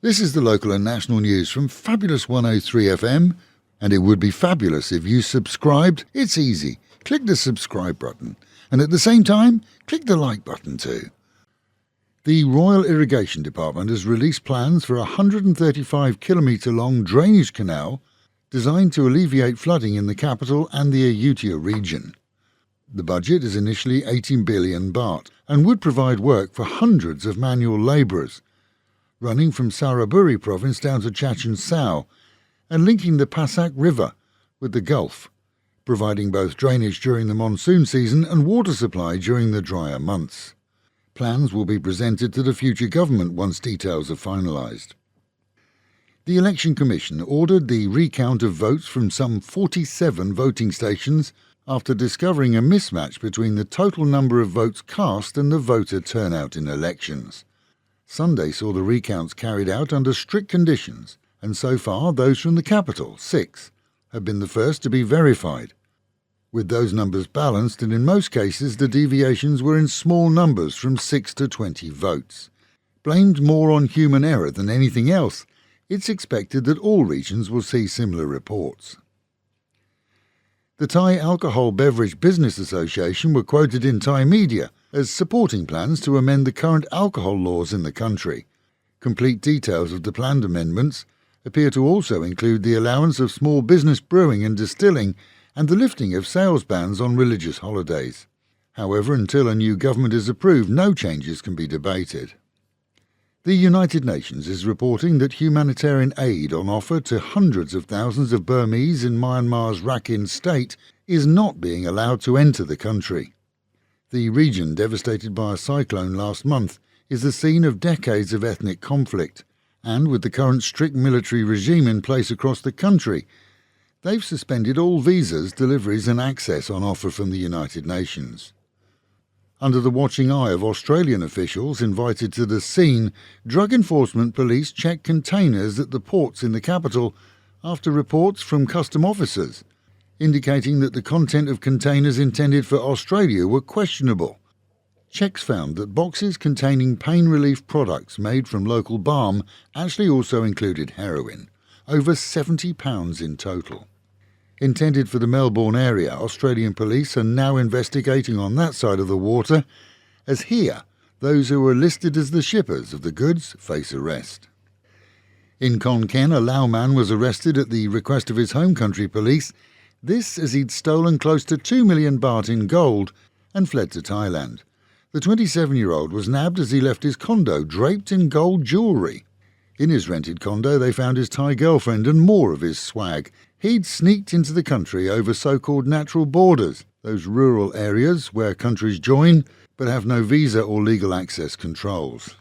This is the local and national news from fabulous 103 FM, and it would be fabulous if you subscribed. It's easy. Click the subscribe button, and at the same time, click the like button too. The Royal Irrigation Department has released plans for a 135-kilometre-long drainage canal designed to alleviate flooding in the capital and the Ayutthaya region. The budget is initially 18 billion baht and would provide work for hundreds of manual labourers, running from Saraburi province down to Chachoengsao and linking the Pasak River with the Gulf, providing both drainage during the monsoon season and water supply during the drier months. Plans will be presented to the future government once details are finalised. The Election Commission ordered the recount of votes from some 47 voting stations after discovering a mismatch between the total number of votes cast and the voter turnout in elections. Sunday saw the recounts carried out under strict conditions, and so far those from the capital, 6, have been the first to be verified. With those numbers balanced, and in most cases the deviations were in small numbers from 6 to 20 votes. Blamed more on human error than anything else, it's expected that all regions will see similar reports. The Thai Alcohol Beverage Business Association were quoted in Thai media as supporting plans to amend the current alcohol laws in the country. Complete details of the planned amendments appear to also include the allowance of small business brewing and distilling and the lifting of sales bans on religious holidays. However, until a new government is approved, no changes can be debated. The United Nations is reporting that humanitarian aid on offer to hundreds of thousands of Burmese in Myanmar's Rakhine state is not being allowed to enter the country. The region, devastated by a cyclone last month, is the scene of decades of ethnic conflict, and with the current strict military regime in place across the country, they've suspended all visas, deliveries and access on offer from the United Nations. Under the watching eye of Australian officials invited to the scene, Drug Enforcement Police checked containers at the ports in the capital after reports from custom officers indicating that the content of containers intended for Australia were questionable. Checks found that boxes containing pain relief products made from local balm actually also included heroin, over £70 in total. Intended for the Melbourne area, Australian police are now investigating on that side of the water, as here those who were listed as the shippers of the goods face arrest. In Khon Kaen, a Lao man was arrested at the request of his home country police, this as he'd stolen close to 2 million baht in gold and fled to Thailand. The 27-year-old was nabbed as he left his condo draped in gold jewellery. In his rented condo they found his Thai girlfriend and more of his swag. He'd sneaked into the country over so-called natural borders, those rural areas where countries join but have no visa or legal access controls.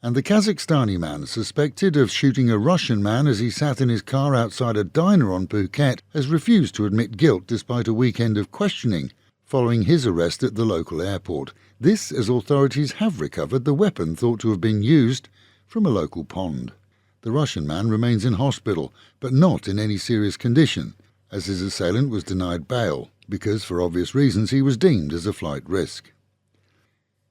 And the Kazakhstani man suspected of shooting a Russian man as he sat in his car outside a diner on Phuket has refused to admit guilt despite a weekend of questioning following his arrest at the local airport. This as authorities have recovered the weapon thought to have been used from a local pond. The Russian man remains in hospital, but not in any serious condition, as his assailant was denied bail, because for obvious reasons he was deemed as a flight risk.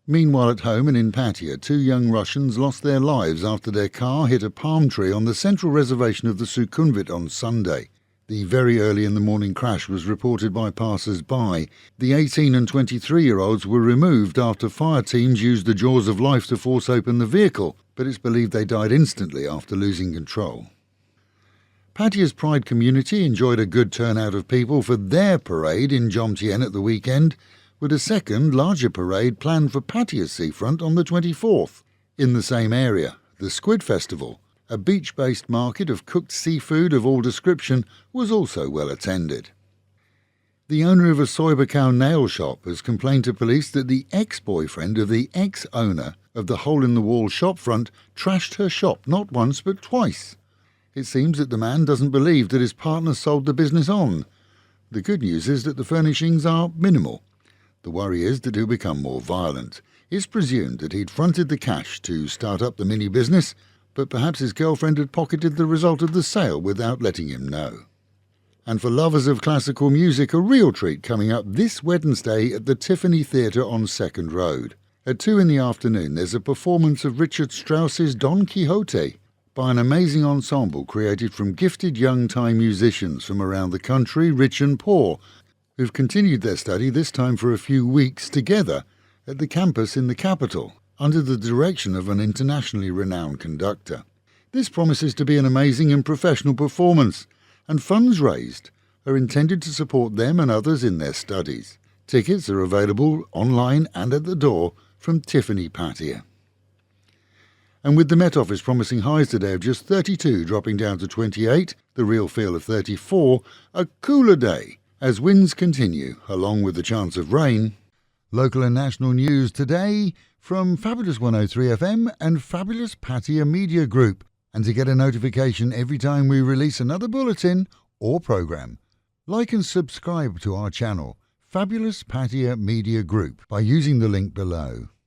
Meanwhile at home and in Pattaya, 2 young Russians lost their lives after their car hit a palm tree on the central reservation of the Sukhumvit on Sunday. The very early in the morning crash was reported by passers-by. The 18 and 23-year-olds were removed after fire teams used the jaws of life to force open the vehicle, but it's believed they died instantly after losing control. Pattaya's Pride community enjoyed a good turnout of people for their parade in Jomtien at the weekend, with a second, larger parade planned for Pattaya's seafront on the 24th. In the same area, the Squid Festival, a beach-based market of cooked seafood of all description, was also well attended. The owner of a Soibakau nail shop has complained to police that the ex-boyfriend of the ex-owner of the hole-in-the-wall shopfront trashed her shop not once but twice. It seems that the man doesn't believe that his partner sold the business on. The good news is that the furnishings are minimal. The worry is that he'll become more violent. It's presumed that he'd fronted the cash to start up the mini-business, but perhaps his girlfriend had pocketed the result of the sale without letting him know. And for lovers of classical music, a real treat coming up this Wednesday at the Tiffany Theatre on 2nd Road. At 2 in the afternoon, there's a performance of Richard Strauss's Don Quixote by an amazing ensemble created from gifted young Thai musicians from around the country, rich and poor, who've continued their study, this time for a few weeks, together at the campus in the capital, under the direction of an internationally renowned conductor. This promises to be an amazing and professional performance, and funds raised are intended to support them and others in their studies. Tickets are available online and at the door from Tiffany Pattaya. And with the Met Office promising highs today of just 32 dropping down to 28, the real feel of 34, a cooler day as winds continue, along with the chance of rain. Local and national news today from Fabulous 103 FM and Fabulous Pattaya Media Group. And to get a notification every time we release another bulletin or programme, like and subscribe to our channel, Fabulous Pattaya Media Group, by using the link below.